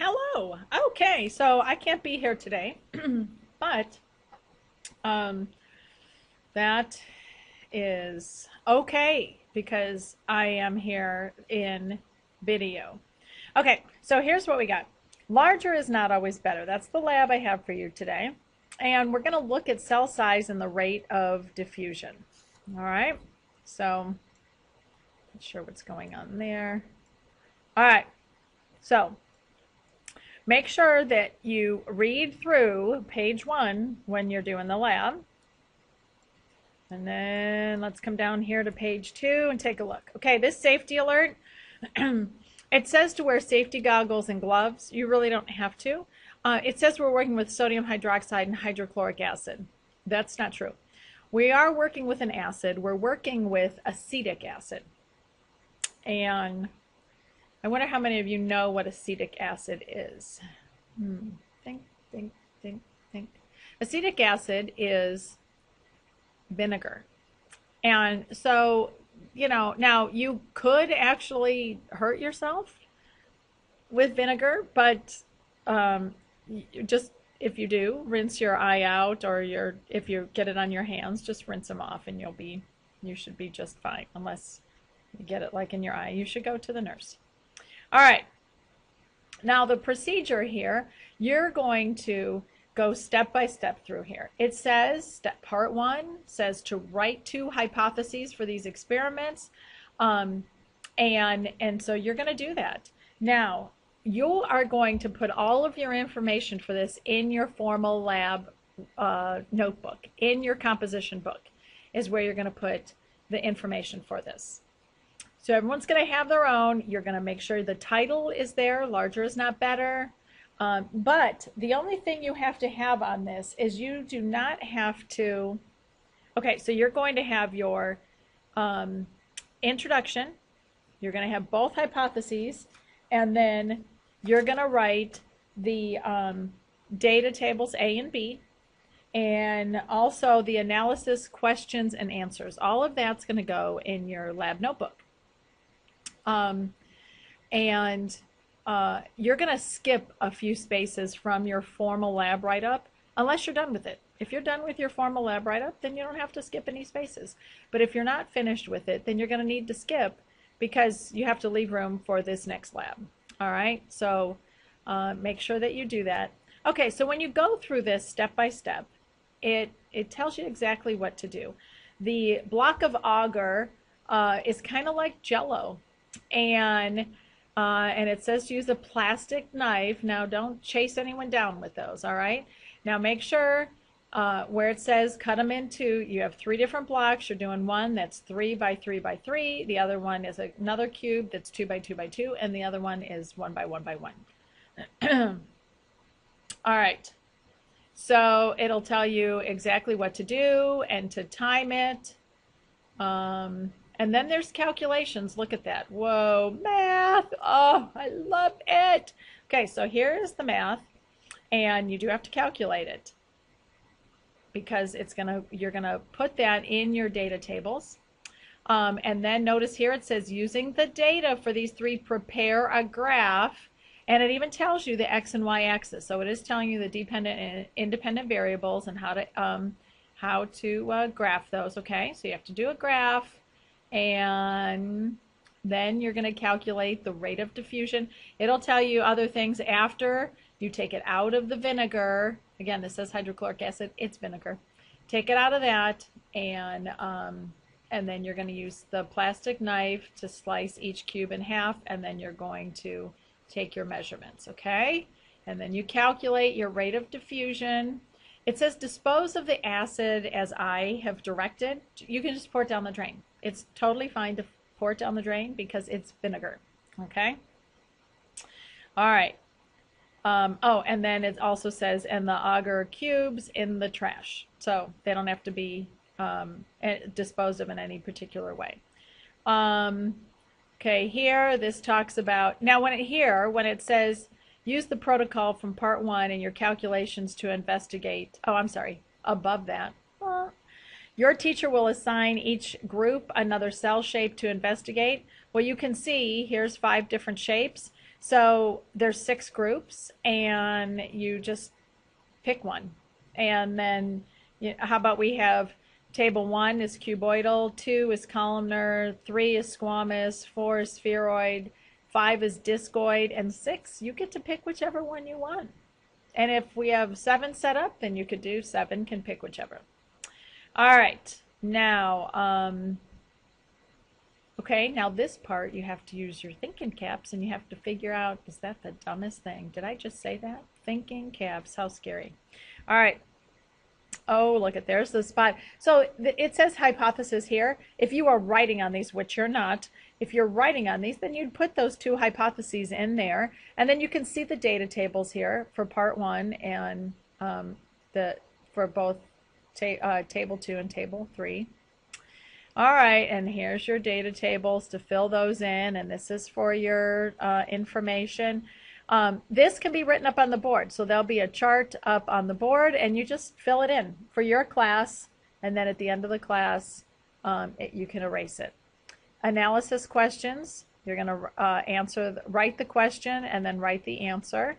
Hello. Okay, so I can't be here today, but um, that is okay because I am here in video. Okay, so here's what we got. Larger is not always better. That's the lab I have for you today. And we're going to look at cell size and the rate of diffusion. All right, so not sure what's going on there. All right, so make sure that you read through page 1 when you're doing the lab. And then let's come down here to page 2 and take a look. Okay, this safety alert, it says to wear safety goggles and gloves. You really don't have to. It says we're working with sodium hydroxide and hydrochloric acid. That's not true. We are working with an acid. We're working with acetic acid. And I wonder how many of you know what acetic acid is. Think. Acetic acid is vinegar. And so, now you could actually hurt yourself with vinegar, but just if you do, rinse your eye out, or if you get it on your hands, just rinse them off and you should be just fine. Unless you get it like in your eye, you should go to the nurse. All right, now the procedure here, you're going to go step by step through here. It says, part 1 says to write 2 hypotheses for these experiments, and so you're going to do that. Now, you are going to put all of your information for this in your formal lab notebook, in your composition book, is where you're going to put the information for this. So everyone's going to have their own. You're going to make sure the title is there. Larger is not better. But the only thing you have to have on this is you do not have to. Okay, so you're going to have your introduction. You're going to have both hypotheses. And then you're going to write the data tables A and B. And also the analysis, questions, and answers. All of that's going to go in your lab notebook. You're going to skip a few spaces from your formal lab write-up unless you're done with it. If you're done with your formal lab write-up, then you don't have to skip any spaces. But if you're not finished with it, then you're going to need to skip because you have to leave room for this next lab. All right, so make sure that you do that. Okay, so when you go through this step by step, it tells you exactly what to do. The block of agar is kind of like Jell-O. And it says to use a plastic knife. Now, don't chase anyone down with those, all right? Now, make sure where it says cut them into, you have 3 different blocks. You're doing one that's 3 by 3 by 3. The other one is another cube that's 2 by 2 by 2. And the other one is 1 by 1 by 1. All right. So it'll tell you exactly what to do and to time it. And then there's calculations. Look at that. Whoa, math. Oh, I love it. Okay, so here is the math. And you do have to calculate it because you're gonna put that in your data tables. And then notice here it says using the data for these 3, prepare a graph. And it even tells you the X and Y axis. So it is telling you the dependent and independent variables and how to graph those. Okay, so you have to do a graph. And then you're going to calculate the rate of diffusion. It'll tell you other things after you take it out of the vinegar. Again, this says hydrochloric acid. It's vinegar. Take it out of that, and then you're going to use the plastic knife to slice each cube in half, and then you're going to take your measurements, okay? And then you calculate your rate of diffusion. It says dispose of the acid as I have directed. You can just pour it down the drain. It's totally fine to pour it down the drain because it's vinegar, okay? All right. Oh, and then it also says, and the agar cubes in the trash. So they don't have to be disposed of in any particular way. Okay, here this talks about, now when it says use the protocol from part 1 in your calculations to investigate, oh, I'm sorry, above that. Your teacher will assign each group another cell shape to investigate. Well, you can see here's 5 different shapes. So there's 6 groups, and you just pick one. And then how about we have table 1 is cuboidal, 2 is columnar, 3 is squamous, 4 is spheroid, 5 is discoid, and 6, you get to pick whichever one you want. And if we have 7 set up, then you could do 7, can pick whichever. All right, now, okay, now this part, you have to use your thinking caps, and you have to figure out, is that the dumbest thing? Did I just say that? Thinking caps, how scary. All right. Oh, look at, there's the spot. So it says hypothesis here. If you are writing on these, which you're not, if you're writing on these, then you'd put those 2 hypotheses in there, and then you can see the data tables here for part 1 and for both table 2 and table 3. All right, and here's your data tables to fill those in, and this is for your information. This can be written up on the board, so there'll be a chart up on the board, and you just fill it in for your class, and then at the end of the class, you can erase it. Analysis questions, you're going to write the question and then write the answer.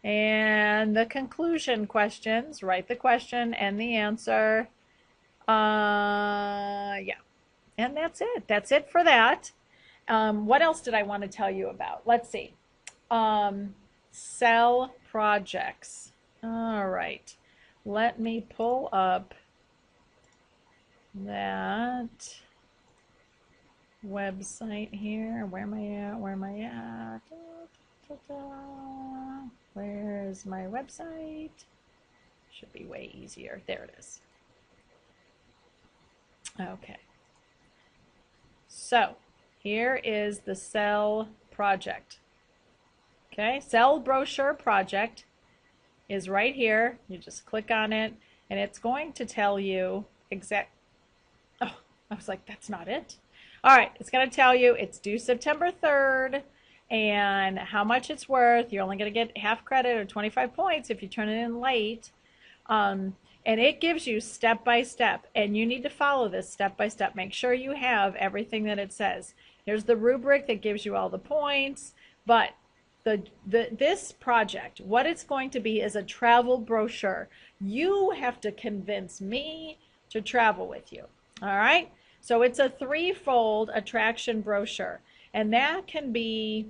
And the conclusion questions, write the question and the answer. Yeah, and that's it. That's it for that. What else did I want to tell you about? Let's see. Cell projects. All right, let me pull up that website here. Where am I at? Where am I at? Where's my website? Should be way easier. There it is. Okay. So here is the cell project. Okay, cell brochure project is right here. You just click on it, and it's going to tell you Oh, I was like, that's not it. All right, it's going to tell you it's due September 3rd and how much it's worth. You're only going to get half credit or 25 points if you turn it in late. And it gives you step by step, and you need to follow this step by step. Make sure you have everything that it says. Here's the rubric that gives you all the points, but this project, what it's going to be is a travel brochure. You have to convince me to travel with you. All right? So it's a 3-fold attraction brochure, and that can be,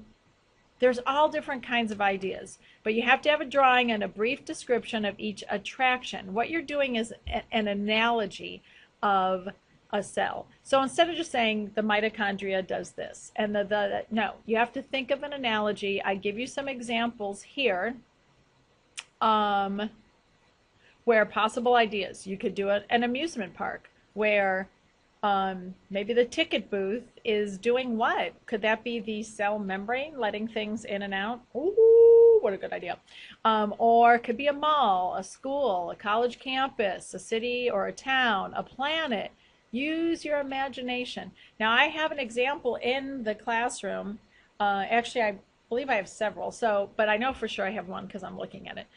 there's all different kinds of ideas, but you have to have a drawing and a brief description of each attraction. What you're doing is an analogy of a cell. So instead of just saying the mitochondria does this and no, you have to think of an analogy. I give you some examples here where possible ideas. You could do an amusement park where maybe the ticket booth is doing what? Could that be the cell membrane letting things in and out? Ooh, what a good idea. Or it could be a mall, a school, a college campus, a city or a town, a planet. Use your imagination. Now I have an example in the classroom. Actually, I believe I have several, but I know for sure I have one because I'm looking at it,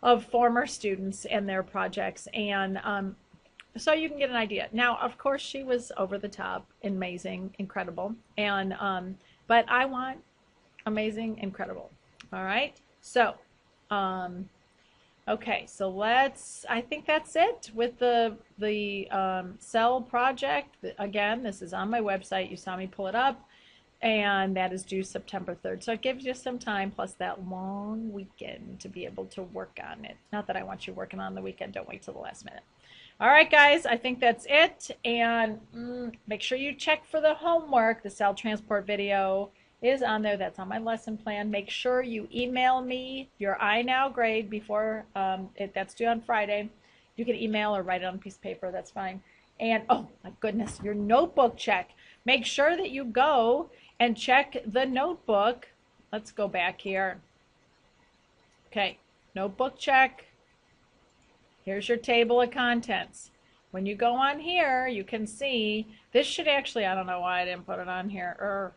of former students and their projects, and so you can get an idea. Now, of course, she was over the top, amazing, incredible, and but I want amazing, incredible. All right, so okay, so I think that's it with the cell project. Again, this is on my website. You saw me pull it up, and that is due September 3rd. So it gives you some time plus that long weekend to be able to work on it. Not that I want you working on the weekend. Don't wait till the last minute. All right, guys, I think that's it. And make sure you check for the homework. The cell transport video is on there. That's on my lesson plan. Make sure you email me your iNow grade before that's due on Friday. You can email or write it on a piece of paper. That's fine. And oh my goodness, your notebook check. Make sure that you go and check the notebook. Let's go back here. Okay, notebook check. Here's your table of contents. When you go on here, you can see, this should actually, I don't know why I didn't put it on here.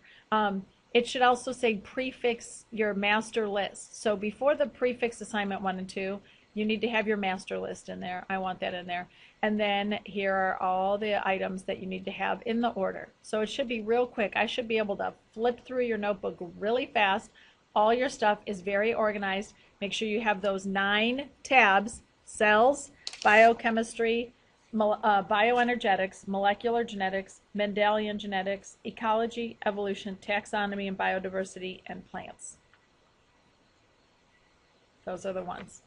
It should also say prefix your master list. So before the prefix assignment 1 and 2, You need to have your master list in there. I want that in there. And then here are all the items that you need to have in the order. So it should be real quick. I should be able to flip through your notebook really fast. All your stuff is very organized. Make sure you have those 9 tabs: cells, biochemistry, bioenergetics, molecular genetics, Mendelian genetics, ecology, evolution, taxonomy and biodiversity, and plants. Those are the ones.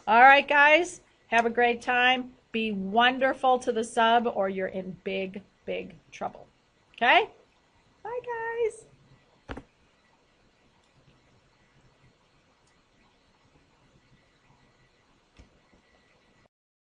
All right, guys, have a great time. Be wonderful to the sub or you're in big, big trouble. Okay? Bye, guys.